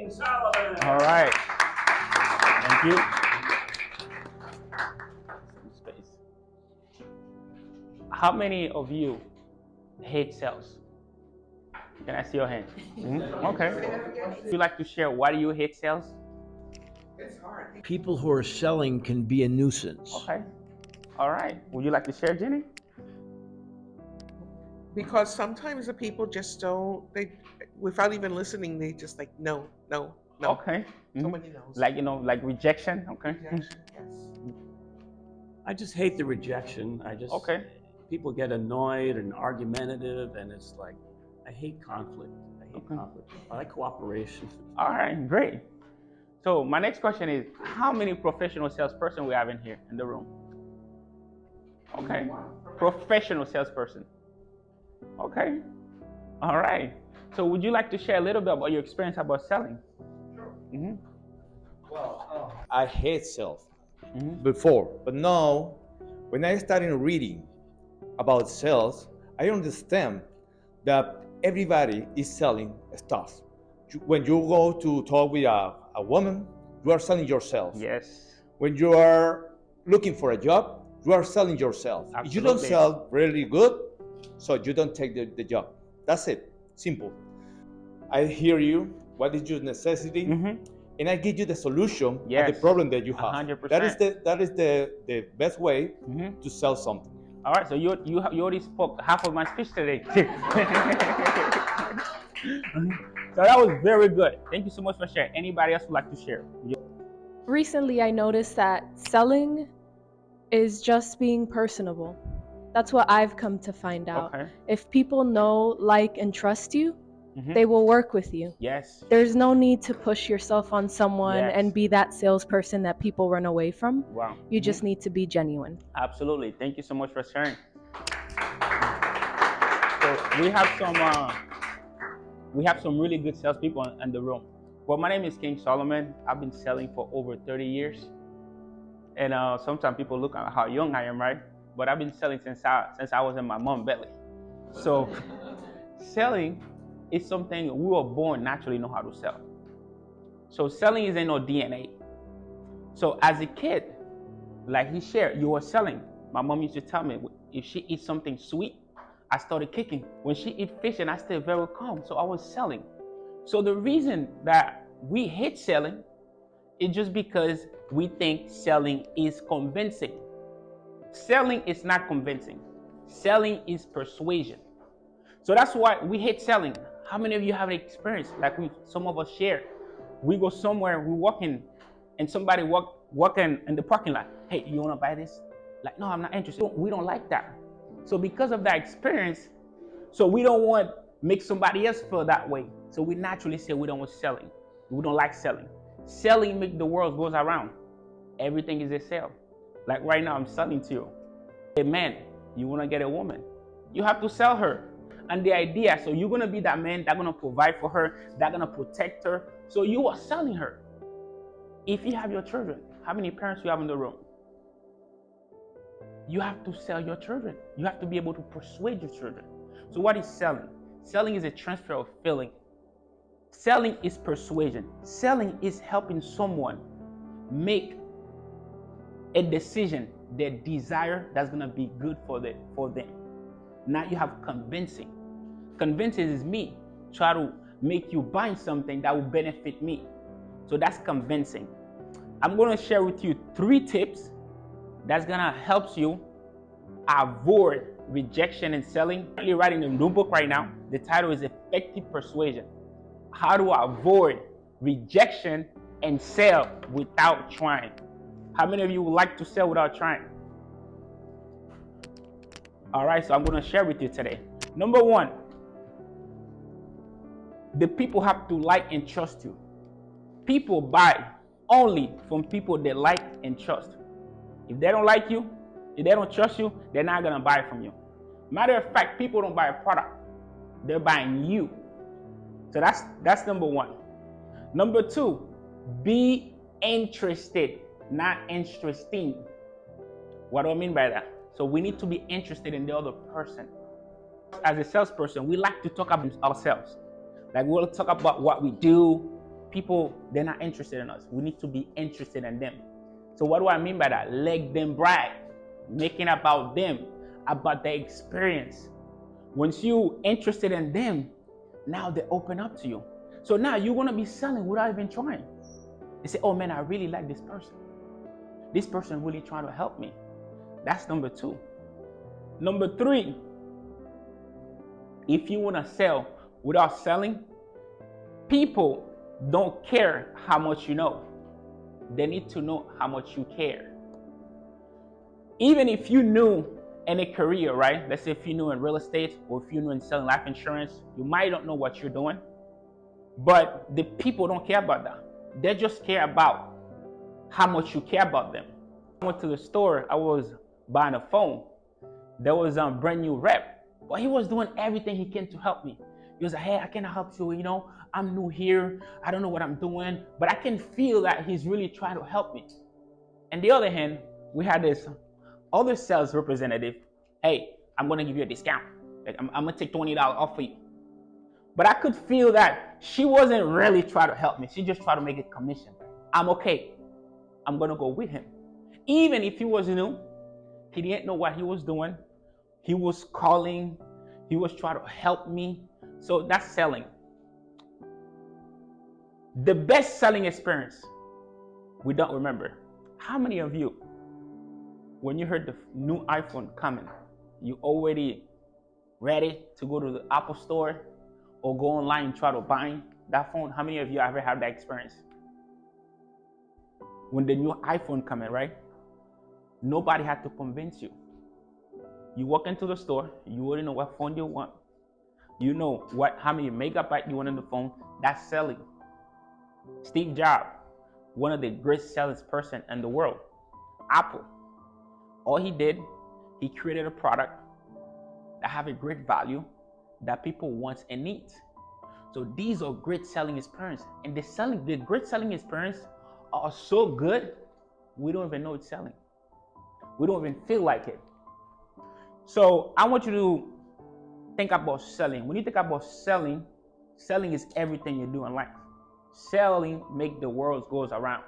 King Solomon. All right. Thank you. Some space. How many of you hate sales? Can I see your hand? Okay. Would you like to share why do you hate sales? It's hard. People who are selling can be a nuisance. Okay. All right. Would you like to share, Jenny? Because sometimes the people just don't, without even listening, they just like, no. Okay. So many no's. Like rejection. Okay. Rejection, yes. I just hate the rejection. Okay. People get annoyed and argumentative, and it's like, I hate conflict. Conflict. I like cooperation. All right. Great. So my next question is, how many professional salesperson we have in here in the room? Okay. Professional salesperson. Okay. All right. So would you like to share a little bit about your experience about selling? Sure. Mm-hmm. Well, I hate sales before, but now when I started reading about sales, I understand that everybody is selling stuff. When you go to talk with a woman, you are selling yourself. Yes. When you are looking for a job, you are selling yourself. Absolutely. If you don't sell really good, so you don't take the job. That's it. Simple. I hear you. What is your necessity? And I give you the solution to the problem that you have. 100%. That is the best way to sell something. All right. So you already spoke half of my speech today. So that was very good. Thank you so much for sharing. Anybody else would like to share? Recently, I noticed that selling is just being personable. That's what I've come to find out. Okay. If people know, like, and trust you, they will work with you. Yes. There's no need to push yourself on someone Yes. and be that salesperson that people run away from. Wow. You just need to be genuine. Absolutely. Thank you so much for sharing. So we have some really good salespeople in the room. Well, my name is King Solomon. I've been selling for over 30 years. And sometimes people look at how young I am, right? But I've been selling since I was in my mom's belly. So selling is something we were born naturally know how to sell. So selling is in our DNA. So as a kid, like he shared, you were selling. My mom used to tell me if she eats something sweet, I started kicking. When she eat fish, and I stayed very calm. So I was selling. So the reason that we hate selling is just because we think selling is convincing. Selling is not convincing. Selling is persuasion. So that's why we hate selling. How many of you have an experience like some of us share? We go somewhere, we're walking, and somebody walking in the parking lot. Hey, you want to buy this? Like, no, I'm not interested. We don't like that. So because of that experience, so we don't want to make somebody else feel that way. So we naturally say we don't want selling. We don't like selling. Selling makes the world goes around. Everything is a sale. Like right now, I'm selling to you. A man, you want to get a woman. You have to sell her. And the idea, so you're going to be that man that's going to provide for her, that's going to protect her. So you are selling her. If you have your children, how many parents you have in the room? You have to sell your children. You have to be able to persuade your children. So what is selling? Selling is a transfer of feeling. Selling is persuasion. Selling is helping someone make a decision, their desire that's going to be good for them. Now you have convincing. Convincing is me try to make you buy something that will benefit me. So that's convincing. I'm going to share with you 3 tips that's going to help you avoid rejection and selling. I'm writing a new book right now. The title is Effective Persuasion. How to avoid rejection and sell without trying. How many of you would like to sell without trying? All right, so I'm going to share with you today. Number 1, the people have to like and trust you. People buy only from people they like and trust. If they don't like you, if they don't trust you, they're not going to buy from you. Matter of fact, people don't buy a product. They're buying you. So that's number 1. Number 2, be interested, not interesting. What do I mean by that? So we need to be interested in the other person. As a salesperson, we like to talk about ourselves. Like we'll talk about what we do, people, they're not interested in us. We need to be interested in them. So what do I mean by that? Let them brag, making about them, about their experience. Once you interested in them, now they open up to you. So now you're gonna be selling without even trying. They say, oh man, I really like this person. This person really trying to help me. That's number 2. Number 3, if you wanna sell without selling, people don't care how much you know. They need to know how much you care. Even if you knew in a career, right? Let's say if you knew in real estate or if you knew in selling life insurance, you might not know what you're doing, but the people don't care about that. They just care about how much you care about them. I went to the store, I was buying a phone. There was a brand new rep, but he was doing everything he can to help me. He was like, hey, I cannot help you, I'm new here, I don't know what I'm doing, but I can feel that he's really trying to help me. On the other hand, we had this other sales representative, hey, I'm gonna give you a discount. Like, I'm gonna take $20 off for you. But I could feel that she wasn't really trying to help me. She just tried to make a commission. I'm okay. I'm gonna go with him. Even if he was new, he didn't know what he was doing. He was calling, he was trying to help me. So that's selling. The best selling experience, we don't remember. How many of you, when you heard the new iPhone coming, you already ready to go to the Apple store or go online and try to buy that phone? How many of you ever had that experience? When the new iPhone coming, right? Nobody had to convince you. You walk into the store, you already know what phone you want. You know how many megabytes you want in the phone. That's selling. Steve Jobs, one of the greatest salesperson in the world. Apple. All he did, he created a product that have a great value that people want and need. So these are great selling experience. And the great selling experience are so good, we don't even know it's selling. We don't even feel like it. So I want you to think about selling. When you think about selling, selling is everything you do in life. Selling make the world goes around.